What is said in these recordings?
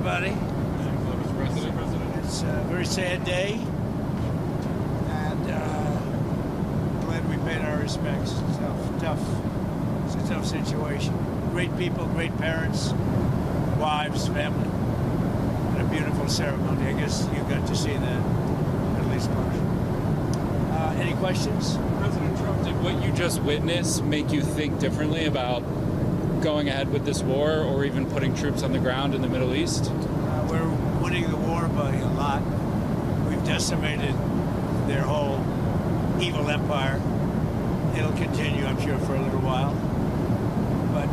everybody. Mr. President. It's a very sad day, and glad we paid our respects. It's a tough situation. Great people, great parents, wives, family, and a beautiful ceremony. I guess you got to see that, at least partially. Any questions? President Trump, did what you just witnessed make you think differently about going ahead with this war or even putting troops on the ground in the Middle East? We're winning the war by a lot. We've decimated their whole evil empire. It'll continue, I'm sure, for a little while. But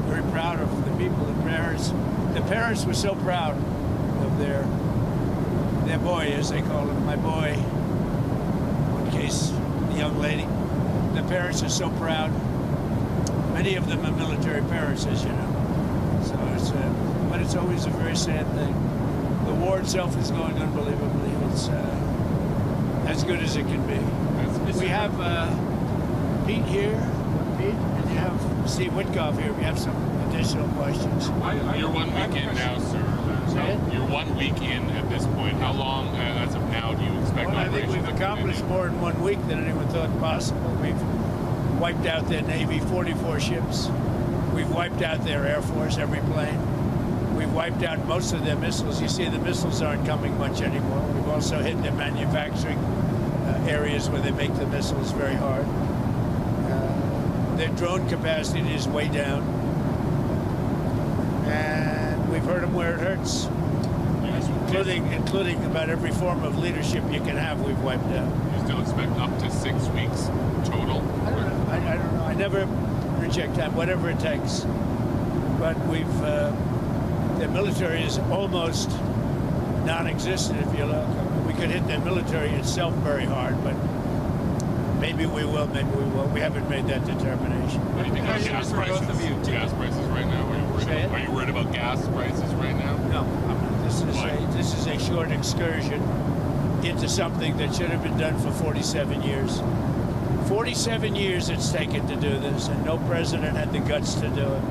very proud of the people, the parents. The parents were so proud of their boy, as they call him, my boy. In case the young lady. The parents are so proud. Many of them are military parents, as you know. So but it's always a very sad thing. The war itself is going unbelievably. It's as good as it can be. We have Pete here, and you have Steve Witkoff here. We have some additional questions. You're 1 week in now, sir. You're 1 week in at this point. How long, as of now, do you expect? Well, I think we've accomplished more in 1 week than anyone thought possible. We've wiped out their Navy, 44 ships. We've wiped out their Air Force, every plane. We've wiped out most of their missiles. You see, the missiles aren't coming much anymore. We've also hit their manufacturing areas where they make the missiles very hard. Their drone capacity is way down. And we've hurt them where it hurts. Including about every form of leadership you can have, we've wiped out. You still expect up to 6 weeks total? I don't know. I don't know. I never reject time, whatever it takes. But their military is almost non-existent, if you look. We could hit their military itself very hard, but maybe we will, maybe we won't. We haven't made that determination. What do you think about gas prices? Gas prices right now? Are you worried about gas prices right now? No, I'm not. This is a short excursion into something that should have been done for 47 years. 47 years it's taken to do this, and no president had the guts to do it.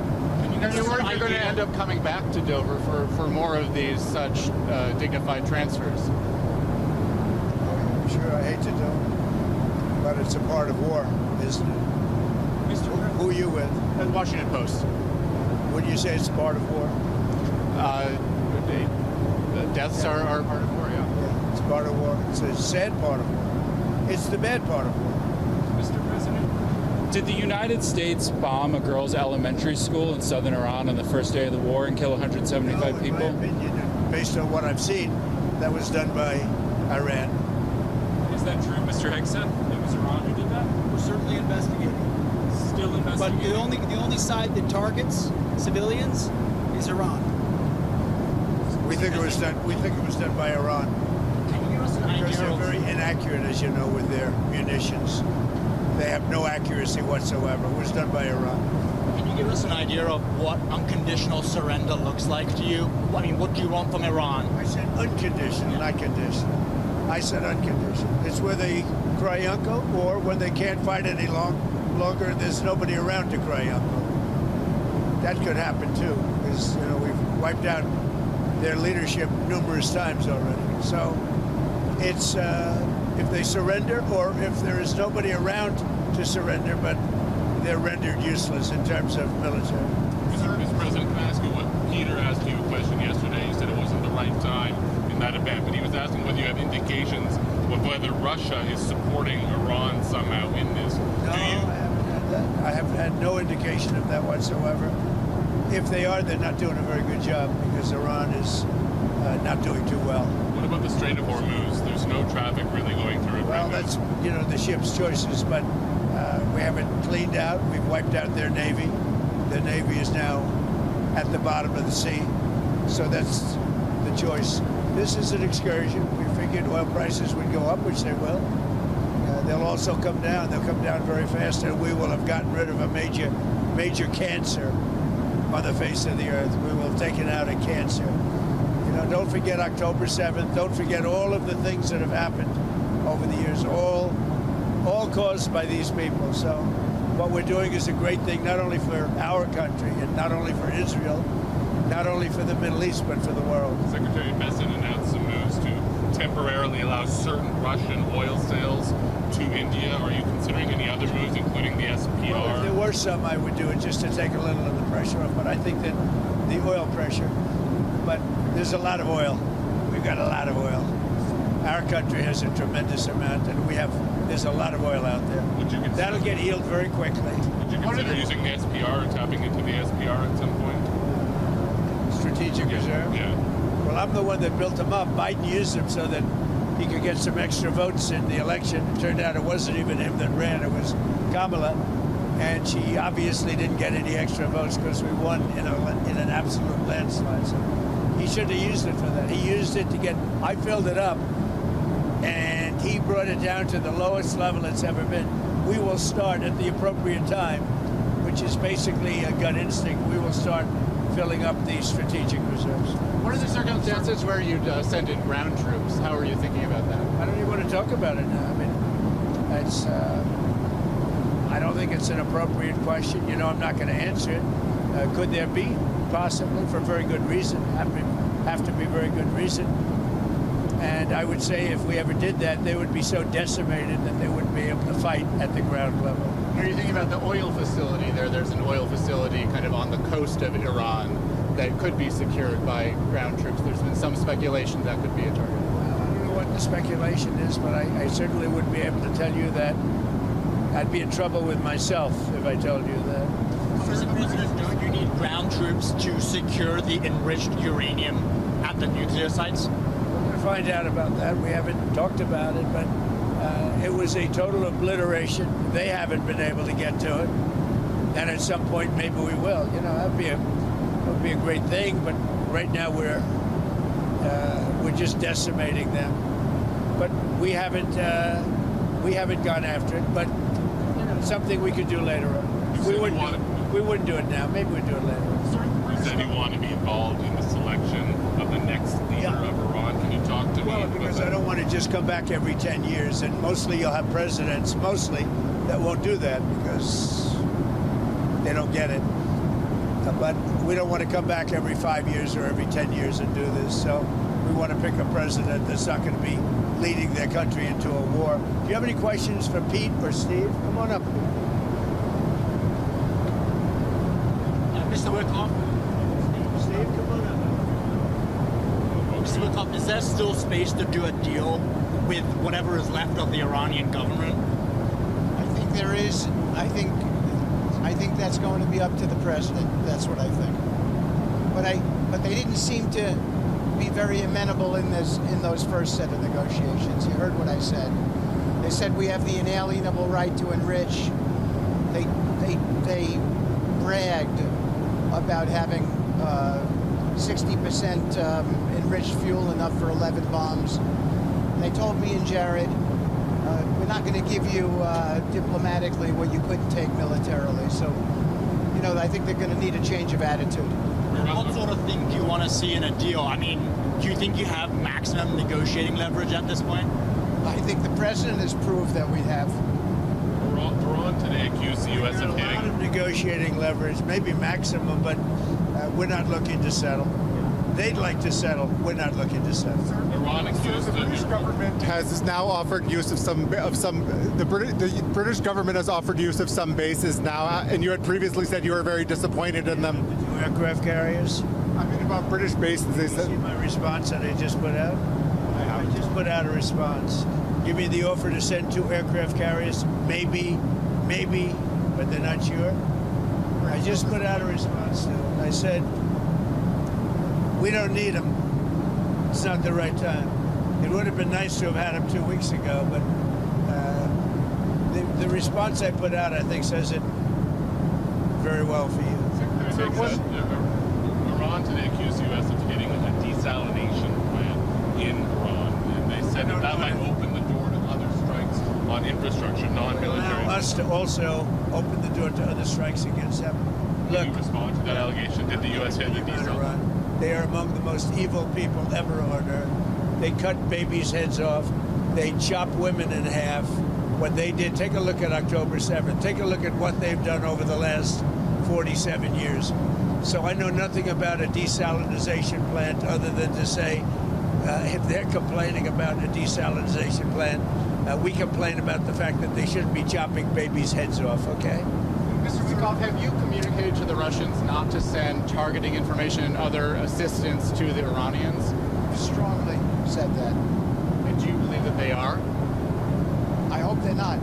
And you're worried you're going to end up coming back to Dover for more of these such dignified transfers? I'm sure I hate to do it, but it's a part of war, isn't it? Who are you with? The Washington Post. Would you say it's a part of war? The deaths are part of war, Yeah, it's part of war. It's a sad part of war. It's the bad part of war. Mr. President, did the United States bomb a girls' elementary school in southern Iran on the first day of the war and kill 175 people? In my opinion, based on what I've seen, that was done by Iran. Is that true, Mr. Hegseth? It was Iran who did that? We're certainly investigating. Still investigating. But the only side that targets civilians is Iran. We think it was done by Iran. Can you give us an Because idea they're of very inaccurate, as you know, with their munitions. They have no accuracy whatsoever. It was done by Iran. Can you give us an idea of what unconditional surrender looks like to you? I mean, what do you want from Iran? I said unconditional, not conditional. I said unconditional. It's where they cry uncle, or when they can't fight any longer and there's nobody around to cry uncle. That could happen too, because we've wiped out their leadership numerous times already. So it's if they surrender, or if there is nobody around to surrender, but they're rendered useless in terms of military. Mr. President, can I ask you what Peter asked you a question yesterday? He said it wasn't the right time in that event, but he was asking whether you have indications of whether Russia is supporting Iran somehow in this. No, I haven't had that. I have had no indication of that whatsoever. If they are, they're not doing a very good job, because Iran is not doing too well. What about the Strait of Hormuz? There's no traffic really going through it. Well, right that's the ship's choices, but we have it cleaned out. We've wiped out their Navy. The Navy is now at the bottom of the sea, so that's the choice. This is an excursion. We figured oil prices would go up, which they will. They'll also come down. They'll come down very fast, and we will have gotten rid of a major cancer on the face of the earth. We will have taken out a cancer. Don't forget October 7th. Don't forget all of the things that have happened over the years, all caused by these people. So what we're doing is a great thing, not only for our country and not only for Israel, not only for the Middle East, but for the world. Secretary Bessent announced some moves to temporarily allow certain Russian oil sales to India. Are you considering any other moves, including the SPR? Well, if there were some, I would do it just to take a little of the pressure off. But I think that the oil pressure, but there's a lot of oil. We've got a lot of oil. Our country has a tremendous amount, and there's a lot of oil out there. That'll get healed very quickly. Would you consider using the SPR or tapping into the SPR at some point? Strategic reserve? Yeah. Well, I'm the one that built them up. Biden used them so that he could get some extra votes in the election. It turned out it wasn't even him that ran, it was Kamala. And she obviously didn't get any extra votes because we won in an absolute landslide. So he should have used it for that. He used it to I filled it up, and he brought it down to the lowest level it's ever been. We will start at the appropriate time, which is basically a gut instinct. We will start filling up the strategic reserves. What are the circumstances where you'd send in ground troops? How are you thinking about that? I don't even want to talk about it now. I mean, I don't think it's an appropriate question. You know, I'm not going to answer it. Could there be? Possibly, for very good reason. Have to be very good reason. And I would say if we ever did that, they would be so decimated that they wouldn't be able to fight at the ground level. What are you thinking about the oil facility there? There's an oil facility kind of on the coast of Iran that could be secured by ground troops. There's been some speculation that could be a target. Well, I don't know what the speculation is, but I certainly wouldn't be able to tell you that. I'd be in trouble with myself if I told you that. Mr. President, don't you need ground troops to secure the enriched uranium at the nuclear sites? We're going to find out about that. We haven't talked about it, but it was a total obliteration. They haven't been able to get to it. And at some point, maybe we will. You know, that would be a great thing, but right now we're just decimating them. But we haven't gone after it, but you know, something we could do later on. We wouldn't do it now. Maybe we'd do it later on. You said you want to be involved in the selection of the next leader of Iran. Can you talk to me? Well, because I don't want to just come back every 10 years, and mostly you'll have presidents, that won't do that because they don't get it. But we don't want to come back every 5 years or every 10 years and do this. So we want to pick a president that's not going to be leading their country into a war. Do you have any questions for Pete or Steve? Come on up. Mr. Wickoff? Steve, come on up. Mr. Wickoff, is there still space to do a deal with whatever is left of the Iranian government? I think there is. I think that's going to be up to the president. That's what I think. But they didn't seem to be very amenable in those first set of negotiations. You heard what I said. They said we have the inalienable right to enrich. They bragged about having 60% enriched fuel, enough for 11 bombs. And they told me and Jared, we're not going to give you diplomatically what you couldn't take militarily. So, you know, I think they're going to need a change of attitude. What sort of thing do you want to see in a deal? I mean, do you think you have maximum negotiating leverage at this point? I think the president has proved that we have. Iran today accused the U.S. of A lot hitting. of negotiating leverage, maybe maximum, but we're not looking to settle. They'd like to settle. We're not looking to settle. Iran accused The British government has now offered use of the British government has offered use of some bases now, and you had previously said you were very disappointed in them. The 2 aircraft carriers. I mean, about British bases, they You see said. my response that I just put out? I just put out a response. Give me the offer to send 2 aircraft carriers. Maybe, but they're not sure. I just put out a response to them. I said, we don't need them. It's not the right time. It would have been nice to have had them 2 weeks ago, but the response I put out, I think, says it very well for you. Iran today accused the U.S. of hitting a desalination plant in Iran, and they said that might open the door to other strikes on infrastructure, non-military. Allow us to also open the door to other strikes against them. Did you respond to that allegation? Did the U.S. hit the desalination? They are among the most evil people ever on earth. They cut babies' heads off. They chop women in half. What they did, take a look at October 7th. Take a look at what they've done over the last 47 years. So I know nothing about a desalinization plant other than to say, if they're complaining about a desalinization plant, we complain about the fact that they shouldn't be chopping babies' heads off, okay? Mr. Wikoff, have you communicated to the Russians not to send targeting information and other assistance to the Iranians? Strongly said that. And do you believe that they are? I hope they're not.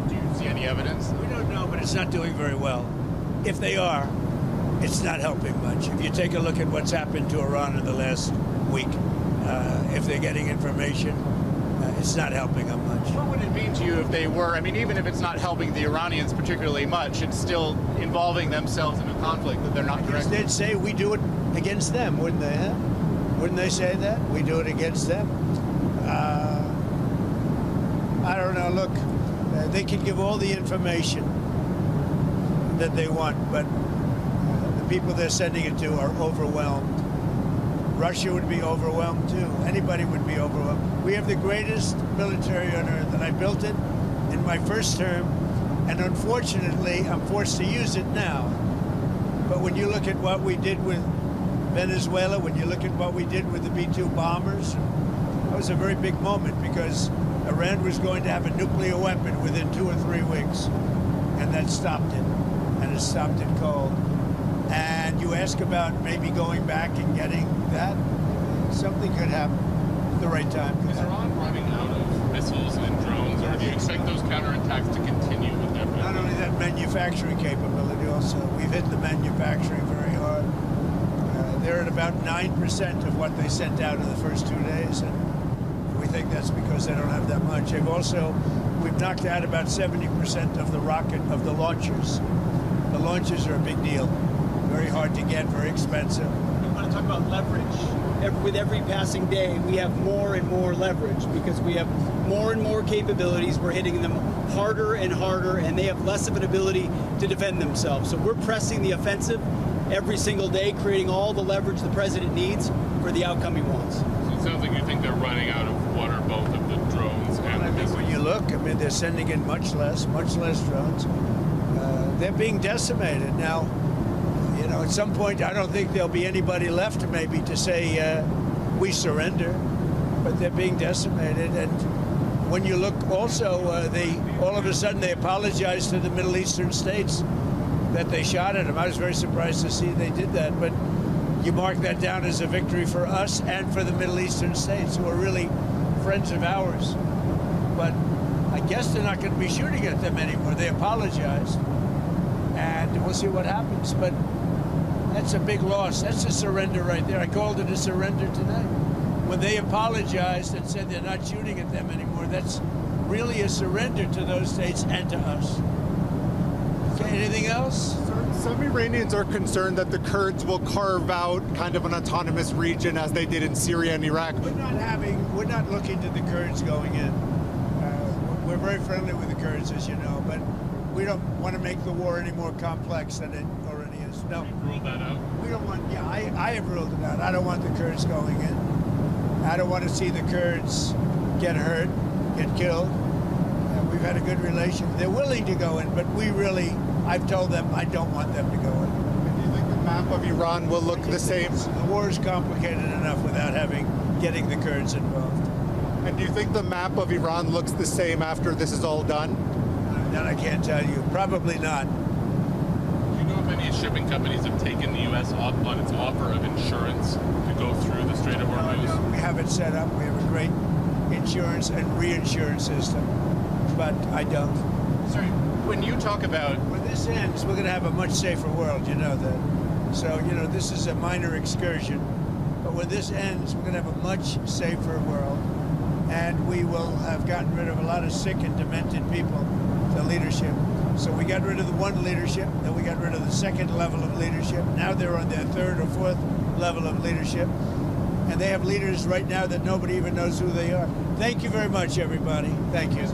Do you see any evidence? We don't know, but it's not doing very well. If they are, it's not helping much. If you take a look at what's happened to Iran in the last week, if they're getting information, it's not helping them much. What would it mean to you if they were? I mean, even if it's not helping the Iranians particularly much, it's still involving themselves in a conflict that they're not directly. They'd say we do it against them, wouldn't they? Huh? Wouldn't they say that? We do it against them. I don't know. Look, they can give all the information that they want, but the people they're sending it to are overwhelmed. Russia would be overwhelmed too. Anybody would be overwhelmed. We have the greatest military on earth, and I built it in my first term, and unfortunately, I'm forced to use it now. But when you look at what we did with Venezuela, when you look at what we did with the B-2 bombers, that was a very big moment because Iran was going to have a nuclear weapon within 2 or 3 weeks, and that stopped it, and it stopped it cold. And you ask about maybe going back and getting that, something could happen at the right time. Is Iran running out of missiles and drones, or do you expect those counterattacks to continue with their Not only that, manufacturing capability also. We've hit the manufacturing very hard. They're at about 9% of what they sent out in the first 2 days, and we think that's because they don't have that much. We've knocked out about 70% of the launchers. The launchers are a big deal. Very hard to get, very expensive. We want to talk about leverage. With every passing day, we have more and more leverage because we have more and more capabilities. We're hitting them harder and harder, and they have less of an ability to defend themselves. So we're pressing the offensive every single day, creating all the leverage the president needs for the outcome he wants. So it sounds like you think they're running out of what are both of the drones and the missiles. When you look, I mean, they're sending in much less drones. They're being decimated now. You know, at some point, I don't think there'll be anybody left maybe to say we surrender, but they're being decimated. And when you look also, all of a sudden they apologized to the Middle Eastern states that they shot at them. I was very surprised to see they did that, but you mark that down as a victory for us and for the Middle Eastern states, who are really friends of ours. But I guess they're not going to be shooting at them anymore. They apologized, and we'll see what happens. But that's a big loss. That's a surrender right there. I called it a surrender today. When they apologized and said they're not shooting at them anymore, that's really a surrender to those states and to us. Okay, anything else? Some Iranians are concerned that the Kurds will carve out kind of an autonomous region as they did in Syria and Iraq. We're not looking to the Kurds going in. We're very friendly with the Kurds, as you know, but we don't want to make the war any more complex than it already is. No. You've ruled that out? We don't want, I have ruled it out. I don't want the Kurds going in. I don't want to see the Kurds get hurt, get killed. We've had a good relation. They're willing to go in, but I've told them I don't want them to go in. Do you think the map of Iran will look the same? The war is complicated enough without getting the Kurds involved. And do you think the map of Iran looks the same after this is all done? That I can't tell you. Probably not. Do you know if any shipping companies have taken the U.S. up on its offer of insurance to go through the Strait of Hormuz? No, we have it set up. We have a great insurance and reinsurance system, but I don't. Sorry, when you talk about... When this ends, we're going to have a much safer world, you know that. So, this is a minor excursion, but when this ends, we're going to have a much safer world, and we will have gotten rid of a lot of sick and demented people, the leadership. So we got rid of the one leadership, then we got rid of the second level of leadership. Now they're on their third or fourth level of leadership. And they have leaders right now that nobody even knows who they are. Thank you very much, everybody. Thank you.